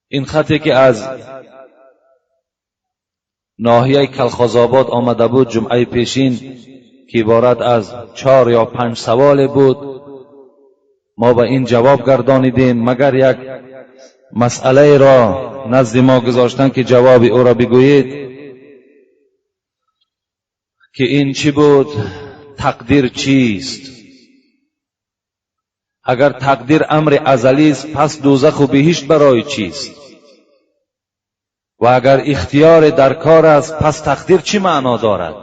این خطی که از ناحیه کلخازآباد آمده بود جمعه پیشین که عبارت از 4 یا 5 سوال بود، ما به این جواب گردانیدیم مگر یک مسئله را نزد ما گذاشتن که جواب او را بگویید که این چی بود؟ تقدیر چیست؟ اگر تقدیر امر ازلی است پس دوزخ و بهشت برای چیست؟ و اگر اختیار در کار است پس تقدیر چی معنا دارد؟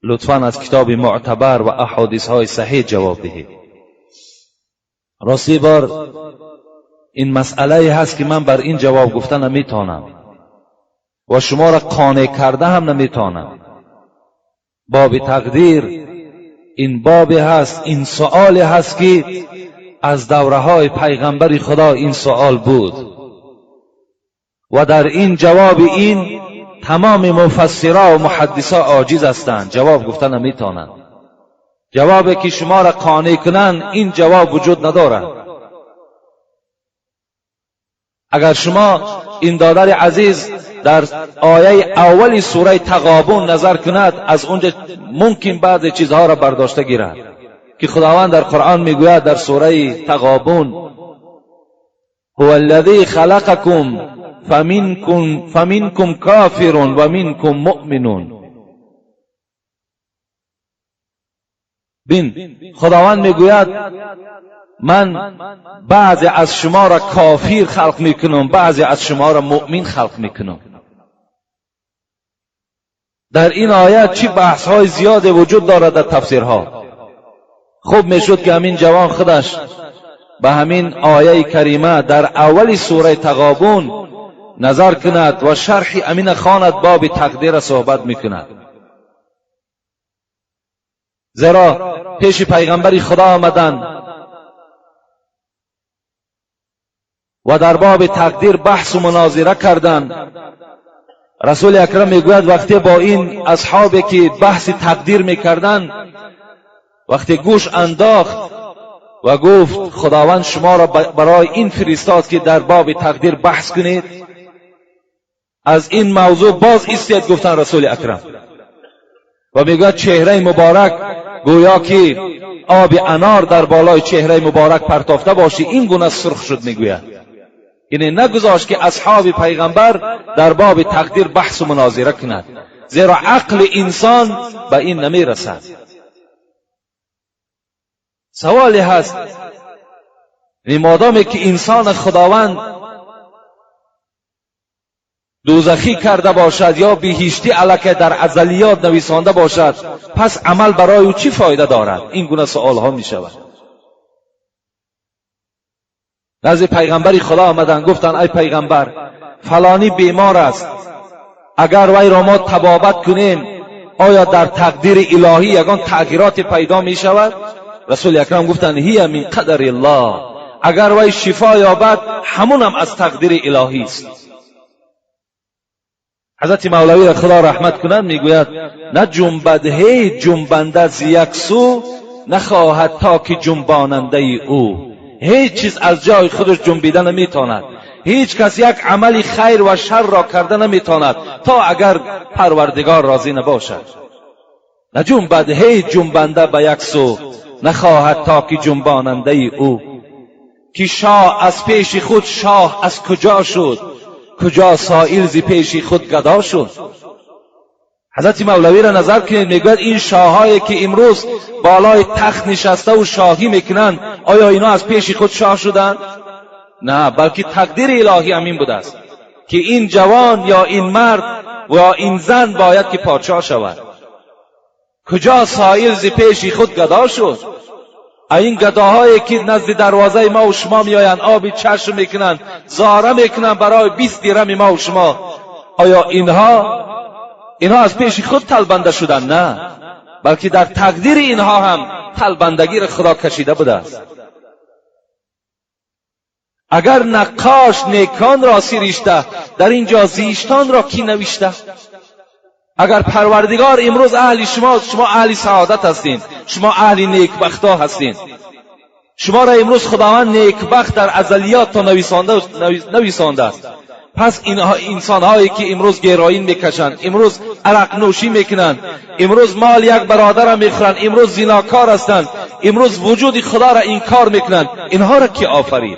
لطفاً از کتاب معتبر و احادیث های صحیح جواب دهید. راستی بار این مسئله هست که من بر این جواب گفتن نمیتونم و شما را قانع کرده هم نمیتونم. باب تقدیر این باب هست، این سؤال هست که از دوره های پیغمبر خدا این سؤال بود و در این جواب این تمام مفسرا و محدثا عاجز هستند، جواب گفتن نمیتونند. جوابی که شما را قانع کنند این جواب وجود ندارد. اگر شما این دادر عزیز در آیه اولی سوره تغابن نظر کند، از اونجا ممکن بعض چیزها را برداشته گیرد که خداوند در قرآن میگوید در سوره تغابن هو الذی خلقکم فمنکم کافر و منکم مؤمنون. بین خداوند میگوید من بعضی از شما را کافر خلق میکنم، بعضی از شما را مؤمن خلق میکنم. در این آیت چی بحث های زیاد وجود دارد در تفسیرها. خوب میشد که همین جوان خودش به همین آیه کریمه در اول سوره تغابن نظر کند و شرح امین خواند، باب تقدیر صحبت میکند. زیرا پیش پیغمبر خدا آمدند و در باب تقدیر بحث و مناظره کردند. رسول اکرم میگوید وقتی با این اصحابی که بحث تقدیر میکردند وقتی گوش انداخت و گفت خداوند شما را برای این فرستاد که در باب تقدیر بحث کنید، از این موضوع باز ایستید گفتن رسول اکرم و میگوید چهره مبارک گویا که آب انار در بالای چهره مبارک پرتافته باشی، این گونه سرخ شد. میگوید یعنی نگذاشت که اصحاب پیغمبر در باب تقدیر بحث و مناظره کند، زیرا عقل انسان به این نمیرسد. سوالی هست مادامی که انسان خداوند دوزخی کرده باشد یا بهشتی الکه در ازلیات نویسانده باشد، پس عمل برای او چی فایده دارد؟ این گونه سوال ها می شود. نزد پیغمبر خدا آمدن گفتن ای پیغمبر فلانی بیمار است، اگر وی را ما طبابت کنیم آیا در تقدیر الهی یگان تغییرات پیدا می شود؟ رسول اکرم گفتن هی من قدر الله، اگر وی شفا یابد همون هم از تقدیر الهی است. حضرت مولوی خدا رحمت کنند میگوید نه جنبد هی جنبنده ز یک سو، نخواهد تا که جنباننده او. هیچ چیز از جای خودش جنبیده نمیتواند، هیچ کس یک عمل خیر و شر را کرده نمیتواند تا اگر پروردگار راضی نباشد. نه جنبد هی جنبنده به یک سو، نخواهد تا که جنباننده او. که شاه از پیش خود شاه از کجا شد، کجا سائل ز پیش خود گدا شد. حضرت مولوی را نظر کنید میگوید این شاهایی که امروز بالای تخت نشسته و شاهی میکنند آیا اینا از پیش خود شاه شدند؟ نه، بلکه تقدیر الهی همین بوده است که این جوان یا این مرد و یا این زن باید که پادشاه شود. کجا سائل ز پیش خود گدا شد. این گداهایی که نزد دروازه ما و شما میآیند آبی چشم میکنند، زاره میکنند برای 20 درم ما و شما، آیا اینها از پیش خود طلبنده شدن؟ نه، بلکه در تقدیر اینها هم طلبندگی را خدا کشیده بوده است. اگر نقاش نیکان را سرشته، در اینجا زیشتان را کی نوشته؟ اگر پروردگار امروز اهل شما اهل سعادت هستین، شما اهل نیکبختا هستین، شما را امروز خداوند نیکبخت در ازلیات تا نویسانده است. پس اینها انسان‌هایی که امروز گیروئین میکشند، امروز عرق نوشی میکنند، امروز مال یک برادر را میخورند، امروز زناکار هستند، امروز وجود خدا را انکار میکنند، اینها را کی آفرید؟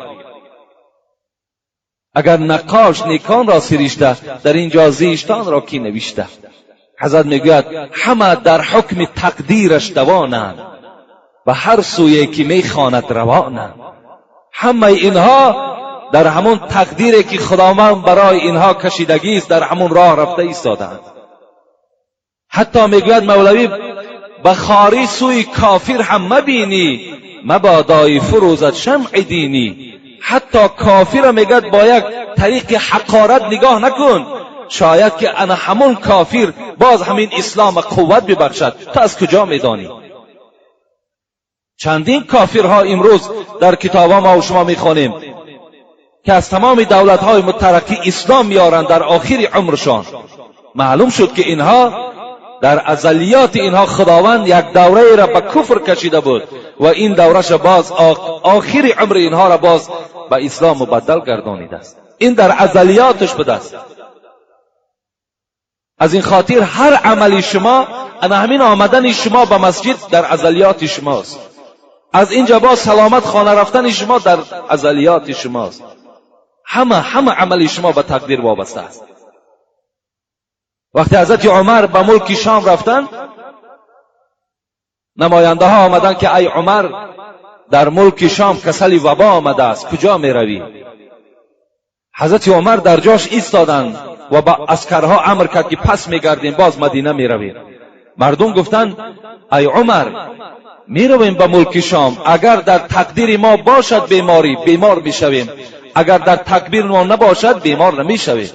اگر نقاش نیکان را سریشته، در اینجا زیشتان را کی نوشته؟ حضرت میگوید همه در حکم تقدیرش دوانند و هر سوی که میخواند روانند. همه اینها در همون تقدیری که خداوند برای اینها کشیدگی است در همون راه رفته ایستادند. حتی میگوید مولوی بخاری سوی کافر هم مبینی مبادای فروزت شمع دینی. حتی کافر میگوید با یک طریق حقارت نگاه نکن، شاید که انا همون کافر باز همین اسلام قوت ببخشد. تو از کجا میدانی؟ چندین کافرها امروز در کتابا ما و شما میخوانیم که از تمام دولت‌های مترقی اسلام میارند در آخر عمرشان. معلوم شد که اینها در ازلیات اینها خداوند یک دوره را به کفر کشیده بود و این دورش باز آخر عمر اینها را باز به اسلام مبدل گردانیده است. این در ازلیاتش بوده است. از این خاطر هر عملی شما، انا همین آمدن شما به مسجد در ازلیات شماست. از اینجا با سلامت خانه رفتن شما در ازلیات شماست. همه عمل شما به تقدیر وابسته است. وقتی حضرت عمر به ملک شام رفتن، نماینده ها آمدن که ای عمر، در ملک شام کسل وبا آمده است، کجا می روی؟ حضرت عمر در جاش ایستادن و با عسکرها امر کرد که پس می گردیم، باز مدینه می رویم. مردم گفتن ای عمر، می رویم به ملک شام، اگر در تقدیر ما باشد بیمار می شویم، اگر در تقدیر ما نباشد بیمار نمی شویم.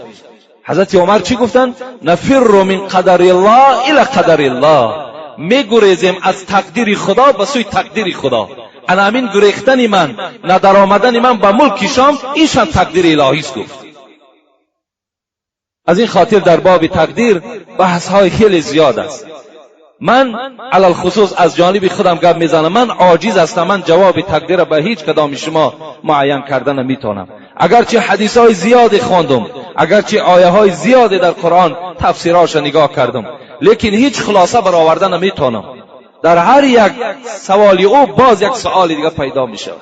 حضرت عمر چی گفتن؟ نفر من قدر الله الی قدر الله. می گریزیم از تقدیر خدا به سوی تقدیر خدا. انا همین گریختن من، ندر آمدن من به ملک شام، اینشان تقدیر الهی است. گفت از این خاطر در باب تقدیر بحث های خیلی زیاد است. من علل خصوص از جانب خودم گپ میزنم، من عاجز هستم، من جواب تقدیر به هیچ کدام شما معین کردن نمیتونم. اگرچه حدیث های زیادی خواندم، اگرچه آیه های زیادی در قرآن تفسیرهاش نگاه کردم، لیکن هیچ خلاصه برآوردن نمیتونم. در هر یک سوالی او باز یک سوال دیگه پیدا میشه.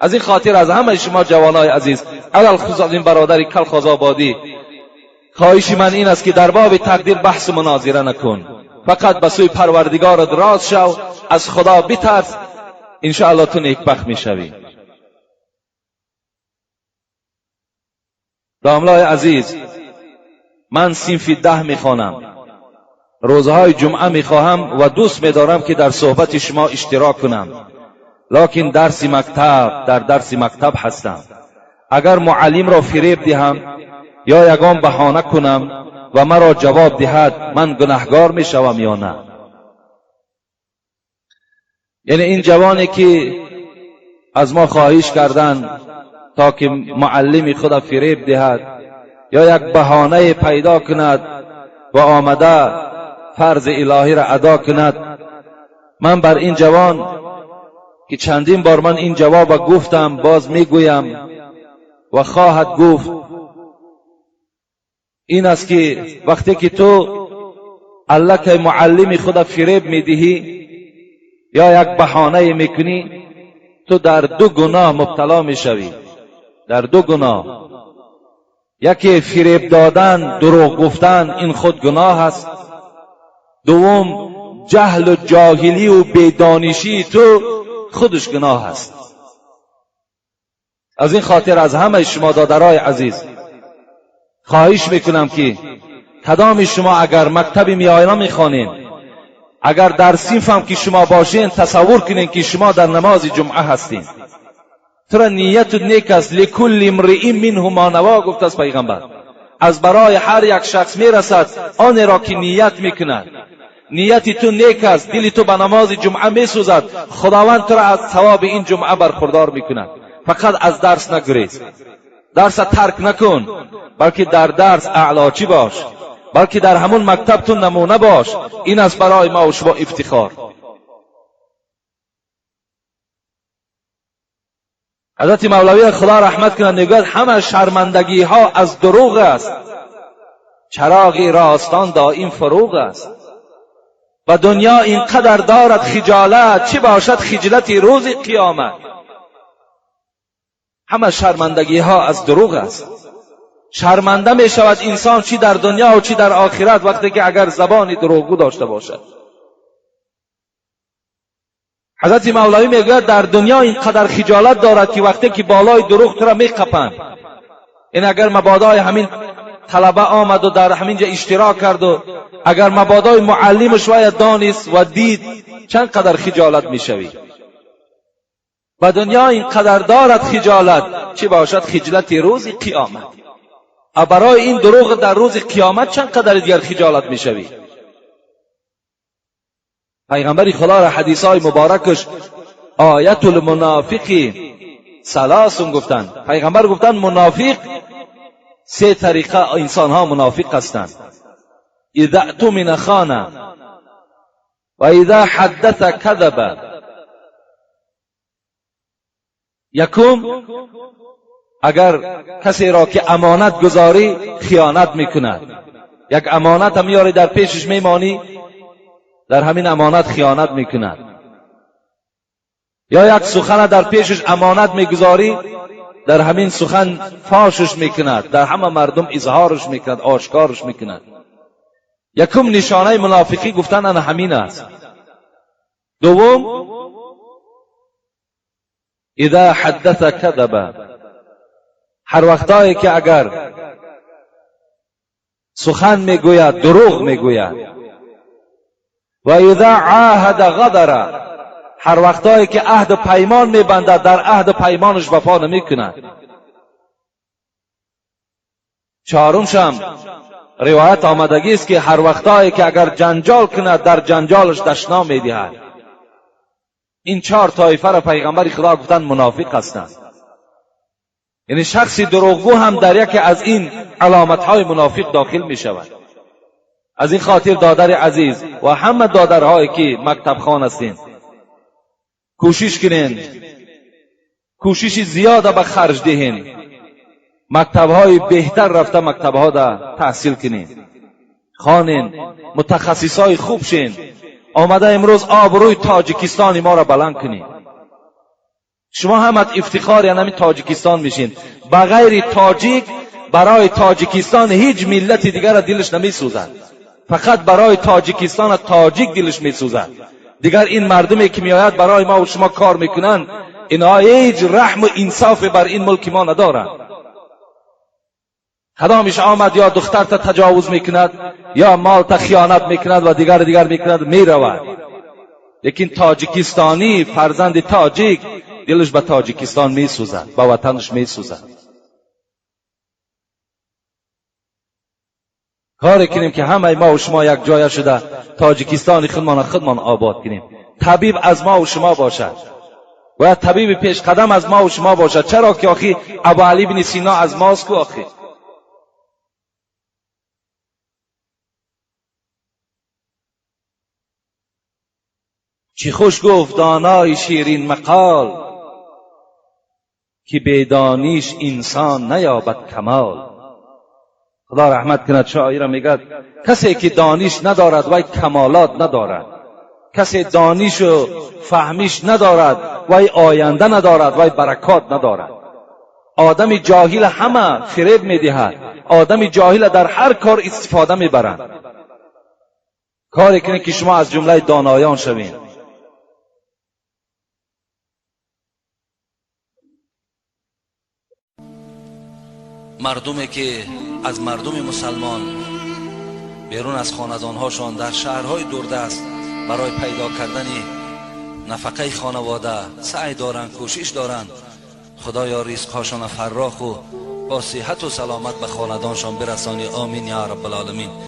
از این خاطر از همه شما جوانای عزیز، علل خصوص این برادر کلخاز آبادی، خواهش من این است که در باب تقدیر بحث مناظره نکن، فقط به سوی پروردگارت راست شو، از خدا بترس، انشاءالله تو نیکبخت میشوی. داملای عزیز، من صنف 10 میخوانم، روزهای جمعه میخواهم و دوست میدارم که در صحبت شما اشتراک کنم، لکن در درس مکتب هستم. اگر معلم را فریب دهم یا یگان بهانه کنم و مرا جواب دهد، من گناهگار میشوم یا نه؟ یعنی این جوانی که از ما خواهش کردن تا که معلم خود فریب دهد یا یک بهانه پیدا کند و آمده فرض الهی را ادا کند، من بر این جوان که چندین بار من این جواب گفتم باز میگویم و خواهد گفت، این است که وقتی که تو الله که معلم خود فریب میدهی یا یک بهانه میکنی، تو در 2 گناه مبتلا میشوی. در 2 گناه، یکی فریب دادن، دروغ گفتن، این خود گناه است. دوم جهل و جاهلی و بیدانشی تو خودش گناه است. از این خاطر از همه شما دادرای عزیز خواهش میکنم که کدام شما اگر مکتبی میاینا میخوانین، اگر در صنف هم که شما باشین، تصور کنین که شما در نماز جمعه هستین. ترا نیت نیک است، لکل امرئ منهم ما نوا گفت از پیغمبر. از برای هر یک شخص میرسد آن را که نیت میکند. نیتی تو نیک است، دلی تو به نماز جمعه میسوزد، خداوند تو را از ثواب این جمعه برخوردار میکند. فقط از درس نگریز، درس ترک نکن، بلکه در درس اعلاچی باش، بلکه در همون مکتب تو نمونه باش. این است برای ما و شما افتخار. حضرت مولوی خدا رحمت کنند میگوید همه شرمندگی ها از دروغ است، چراغی راستان دائم فروغ است. و دنیا اینقدر دارد خجالت، چه باشد خجلتی روز قیامت. همه شرمندگی ها از دروغ است. شرمنده می شود انسان چی در دنیا و چی در آخرت وقتی که اگر زبانی دروغگو داشته باشد. حضرت مولوی میگوید در دنیا اینقدر خجالت دارد که وقتی که بالای دروغ تو را میقپند. این اگر مبادای همین طلبه آمد و در همینجا اشتراک کرد و اگر مبادای معلم شاید دانست و دید چند قدر خجالت میشوی. و دنیا اینقدر دارد خجالت، چه باشد خجلت روز قیامت. و برای این دروغ در روز قیامت چند قدر دیگر خجالت میشوی. پیغمبر خدا را حدیث های مبارکش آیت المنافقی ثلاث گفتند. پیغمبر گفتند منافق سه طریقه انسان ها منافق هستند. اذا اؤتمن خان و اذا حدث کذب. یکم اگر کسی را که امانت گذاری خیانت میکند، یک امانت هم یاری در پیشش میمانی، در همین امانت خیانت میکند. یا یک سخن در پیشش امانت میگذاری، در همین سخن فاشش میکند، در همه مردم اظهارش میکند، آشکارش میکند. یکم نشانه منافقی گفتن ان همین است. دوم اذا حدث کذب، هر وقتایی که اگر سخن میگوید دروغ میگوید. و اذا عاهد غدر، هر وقتایی که عهد و پیمان میبندد در عهد و پیمانش وفا نمیکند. چهارمشم روایت آمدگی است که هر وقتایی که اگر جنجال کند در جنجالش دشنام میدهد. این چهار طایفه را پیغمبر خدا گفتن منافق هستند. یعنی شخصی دروغگو هم در یکی از این علامتهای منافق داخل می شود. از این خاطر دادر عزیز و همه دادرهایی که مکتب خوان هستین کوشش کنین، کوشش زیاده به خرج دهین، مکتبهای بهتر رفته مکتبها دا تحصیل کنین، خوانین، متخصصای خوب شین. آمده امروز آبروی تاجیکستان ما را بلند کنین. شما همت افتخار یعنی تاجیکستان میشین. بغیر تاجیک برای تاجیکستان هیچ ملت دیگر دلش نمی سوزد، فقط برای تاجیکستان تاجیک دلش می سوزد. دیگر این مردمی که میآید برای ما و شما کار میکنن، اینها هیچ رحم و انصاف بر این ملک ما ندارند. کدامش آمد یا دختر تا تجاوز میکند یا مال تا خیانت میکند و دیگر میکند میرود. لیکن تاجیکستانی فرزند تاجیک دلش به تاجیکستان میسوزد، به وطنش میسوزد. کاری کنیم که همه ما و شما یک جای شده تاجیکستان خودمان آباد کنیم. طبیب از ما و شما باشد و طبیب پیش قدم از ما و شما باشد. چرا که آخی ابوعلی بن سینا از ماست کو آخی. چی خوش گفت دانای شیرین مقال، که بدانیش انسان نیابد کمال. خدا رحمت کند شاعر میگه کسی که دانش ندارد وای کمالات ندارد، کسی دانش و فهمیش ندارد وای آینده ندارد، وای برکات ندارد. آدم جاهل همه فریب میدهد، آدم جاهل در هر کار استفاده میبرند. کاری کنید که شما از جمله دانایان شوید. مردمی که از مردم مسلمان بیرون از خاندانهاشان در شهرهای دوردست برای پیدا کردن نفقه خانواده سعی دارند، کوشش دارند، خدایا رزقهاشان فراخ و با صحت و سلامت به خاندانشان برسانی. آمین یا رب العالمین.